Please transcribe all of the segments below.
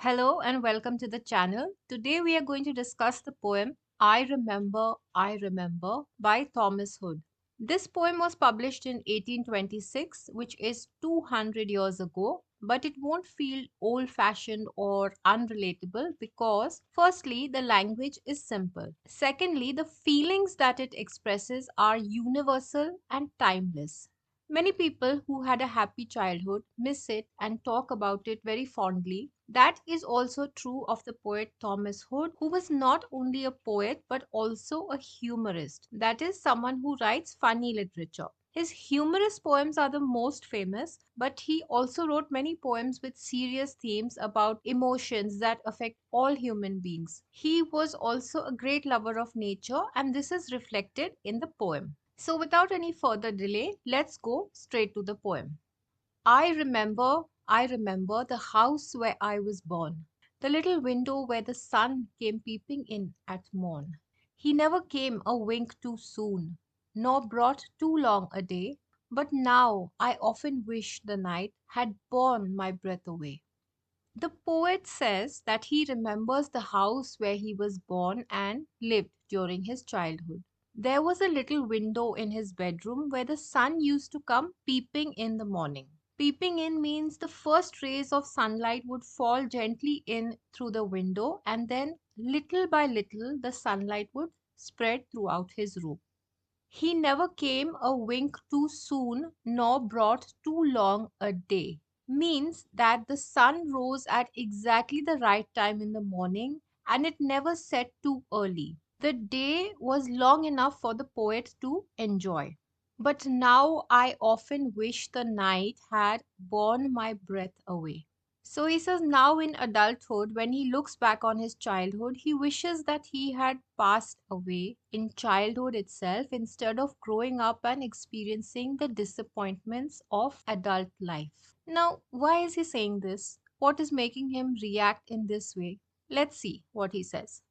Hello and welcome to the channel. Today we are going to discuss the poem I Remember by Thomas Hood. This poem was published in 1826, which is 200 years ago, but it won't feel old fashioned or unrelatable because, firstly, the language is simple. Secondly, the feelings that it expresses are universal and timeless. Many people who had a happy childhood miss it and talk about it very fondly. That is also true of the poet Thomas Hood, who was not only a poet but also a humorist. That is, someone who writes funny literature. His humorous poems are the most famous, but he also wrote many poems with serious themes about emotions that affect all human beings. He was also a great lover of nature, and this is reflected in the poem. So, without any further delay, let's go straight to the poem. I remember the house where I was born, the little window where the sun came peeping in at morn. He never came a wink too soon, nor brought too long a day, but now I often wish the night had borne my breath away. The poet says that he remembers the house where he was born and lived during his childhood. There was a little window in his bedroom where the sun used to come peeping in the morning. Peeping in means the first rays of sunlight would fall gently in through the window, and then little by little the sunlight would spread throughout his room. He never came a wink too soon, nor brought too long a day. Means that the sun rose at exactly the right time in the morning and it never set too early. The day was long enough for the poet to enjoy. But now I often wish the night had borne my breath away. So he says now in adulthood, when he looks back on his childhood, he wishes that he had passed away in childhood itself instead of growing up and experiencing the disappointments of adult life. Now, why is he saying this? What is making him react in this way? Let's see what he says.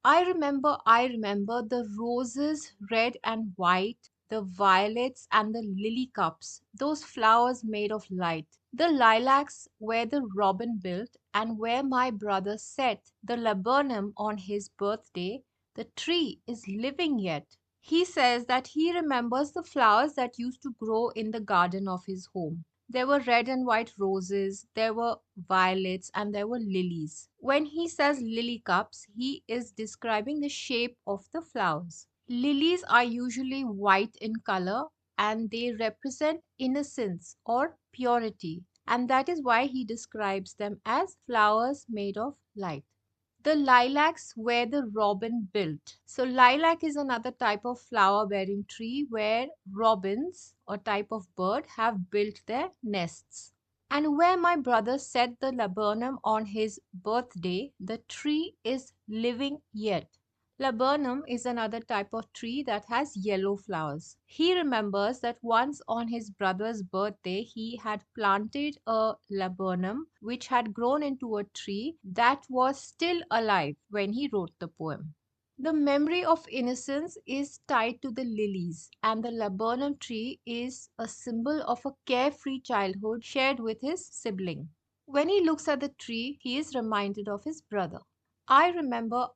I remember the roses red and white, the violets and the lily cups, those flowers made of light, the lilacs where the robin built, and where my brother set the laburnum on his birthday. The tree is living yet. He says that he remembers the flowers that used to grow in the garden of his home. There were red and white roses, there were violets, and there were lilies. When he says lily cups, he is describing the shape of the flowers. Lilies are usually white in color and they represent innocence or purity, and that is why he describes them as flowers made of light. The lilacs where the robin built. So, lilac is another type of flower bearing tree where robins, a type of bird, have built their nests. And where my brother set the laburnum on his birthday, the tree is living yet. Laburnum is another type of tree that has yellow flowers. He remembers that once on his brother's birthday, he had planted a laburnum which had grown into a tree that was still alive when he wrote the poem. The memory of innocence is tied to the lilies, and the laburnum tree is a symbol of a carefree childhood shared with his sibling. When he looks at the tree, he is reminded of his brother. I remember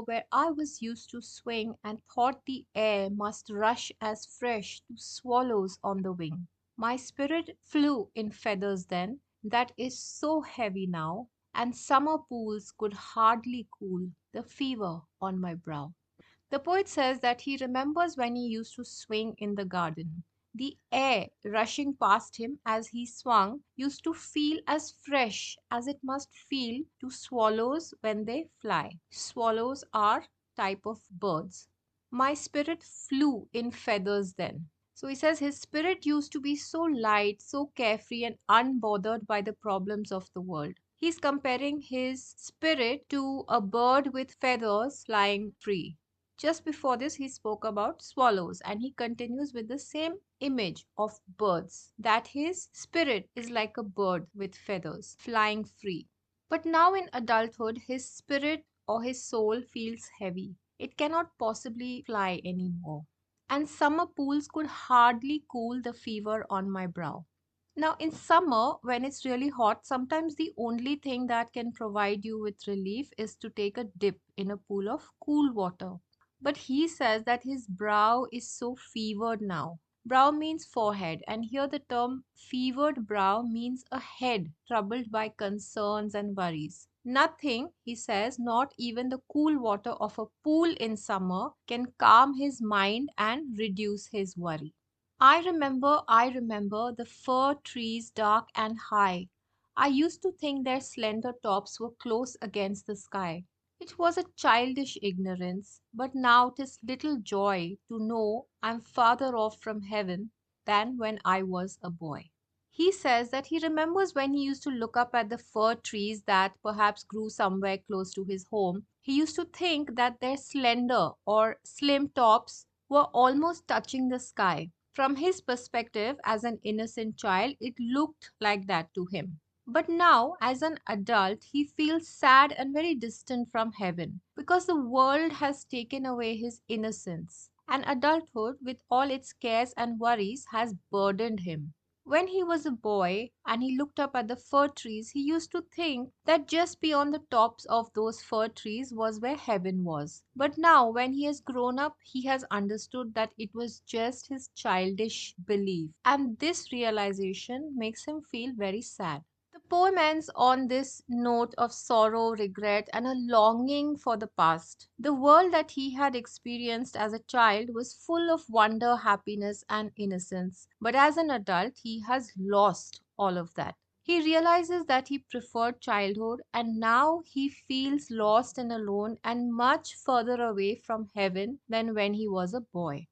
where I was used to swing and thought the air must rush as fresh to swallows on the wing. My spirit flew in feathers then, that is so heavy now, and summer pools could hardly cool the fever on my brow. The poet says that he remembers when he used to swing in the garden. The air rushing past him as he swung used to feel as fresh as it must feel to swallows when they fly. Swallows are type of birds. My spirit flew in feathers then. So he says his spirit used to be so light, so carefree, and unbothered by the problems of the world. He's comparing his spirit to a bird with feathers flying free. Just before this, he spoke about swallows, and he continues with the same image of birds that his spirit is like a bird with feathers flying free. But now in adulthood, his spirit or his soul feels heavy. It cannot possibly fly anymore. And summer pools could hardly cool the fever on my brow. Now, in summer, when it's really hot, sometimes the only thing that can provide you with relief is to take a dip in a pool of cool water. But he says that his brow is so fevered now. Brow means forehead, and here the term fevered brow means a head troubled by concerns and worries. Nothing, he says, not even the cool water of a pool in summer, can calm his mind and reduce his worry. I remember the fir trees dark and high. I used to think their slender tops were close against the sky. It was a childish ignorance, but now 'tis little joy to know I'm farther off from heaven than when I was a boy. He says that he remembers when he used to look up at the fir trees that perhaps grew somewhere close to his home. He used to think that their slender or slim tops were almost touching the sky. From his perspective as an innocent child, it looked like that to him. But now, as an adult, he feels sad and very distant from heaven because the world has taken away his innocence, and adulthood, with all its cares and worries, has burdened him. When he was a boy and he looked up at the fir trees, he used to think that just beyond the tops of those fir trees was where heaven was. But now, when he has grown up, he has understood that it was just his childish belief. And this realization makes him feel very sad. The poem ends on this note of sorrow, regret, and a longing for the past. The world that he had experienced as a child was full of wonder, happiness, and innocence. But as an adult, he has lost all of that. He realizes that he preferred childhood and now he feels lost and alone and much further away from heaven than when he was a boy.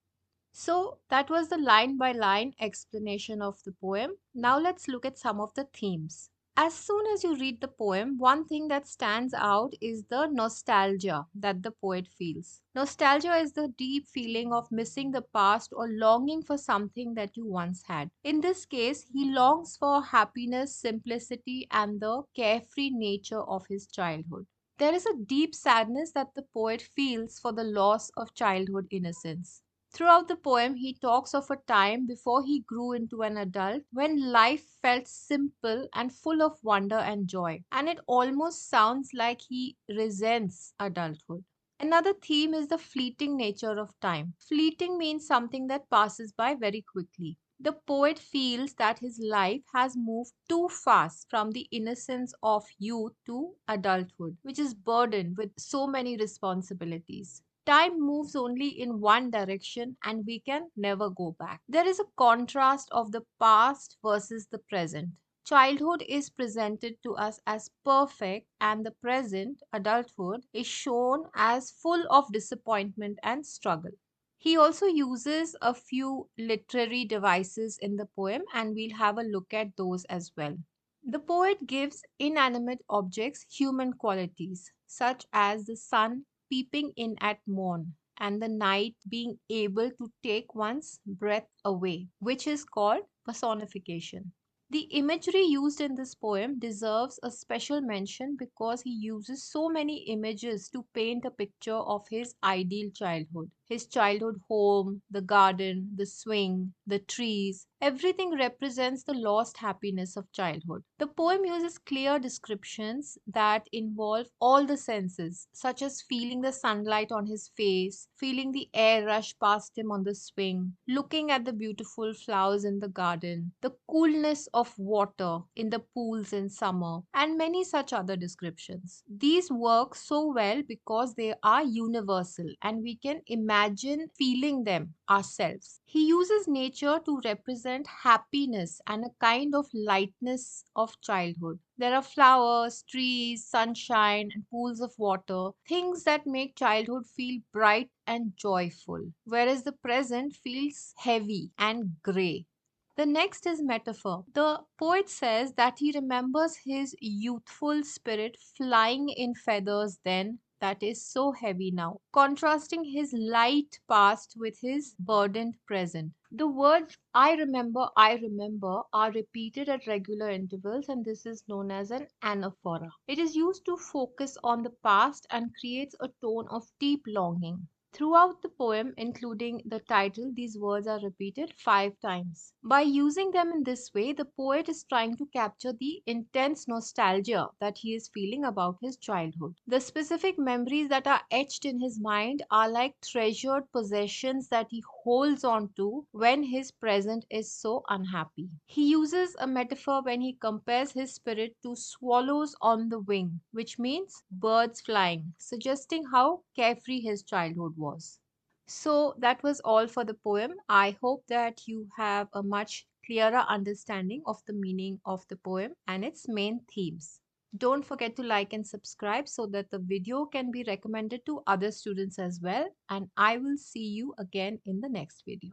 So that was the line by line explanation of the poem. Now let's look at some of the themes. As soon as you read the poem, one thing that stands out is the nostalgia that the poet feels. Nostalgia is the deep feeling of missing the past or longing for something that you once had. In this case, he longs for happiness, simplicity, and the carefree nature of his childhood. There is a deep sadness that the poet feels for the loss of childhood innocence. Throughout the poem, he talks of a time before he grew into an adult when life felt simple and full of wonder and joy, and it almost sounds like he resents adulthood. Another theme is the fleeting nature of time. Fleeting means something that passes by very quickly. The poet feels that his life has moved too fast from the innocence of youth to adulthood, which is burdened with so many responsibilities. Time moves only in one direction and we can never go back. There is a contrast of the past versus the present. Childhood is presented to us as perfect, and the present, adulthood, is shown as full of disappointment and struggle. He also uses a few literary devices in the poem, and we'll have a look at those as well. The poet gives inanimate objects human qualities, such as the sun peeping in at morn and the night being able to take one's breath away, which is called personification. The imagery used in this poem deserves a special mention because he uses so many images to paint a picture of his ideal childhood. His childhood home, the garden, the swing, the trees, everything represents the lost happiness of childhood. The poem uses clear descriptions that involve all the senses, such as feeling the sunlight on his face, feeling the air rush past him on the swing, looking at the beautiful flowers in the garden, the coolness of water in the pools in summer, and many such other descriptions. These work so well because they are universal and we can imagine feeling them ourselves. He uses nature to represent happiness and a kind of lightness of childhood. There are flowers, trees, sunshine, and pools of water, things that make childhood feel bright and joyful, whereas the present feels heavy and grey. The next is metaphor. The poet says that he remembers his youthful spirit flying in feathers then, that is so heavy now, contrasting his light past with his burdened present. The words I remember are repeated at regular intervals, and this is known as an anaphora. It is used to focus on the past and creates a tone of deep longing. Throughout the poem, including the title, these words are repeated 5 times. By using them in this way, the poet is trying to capture the intense nostalgia that he is feeling about his childhood. The specific memories that are etched in his mind are like treasured possessions that he holds on to when his present is so unhappy. He uses a metaphor when he compares his spirit to swallows on the wing, which means birds flying, suggesting how carefree his childhood was. So that was all for the poem. I hope that you have a much clearer understanding of the meaning of the poem and its main themes. Don't forget to like and subscribe so that the video can be recommended to other students as well. And I will see you again in the next video.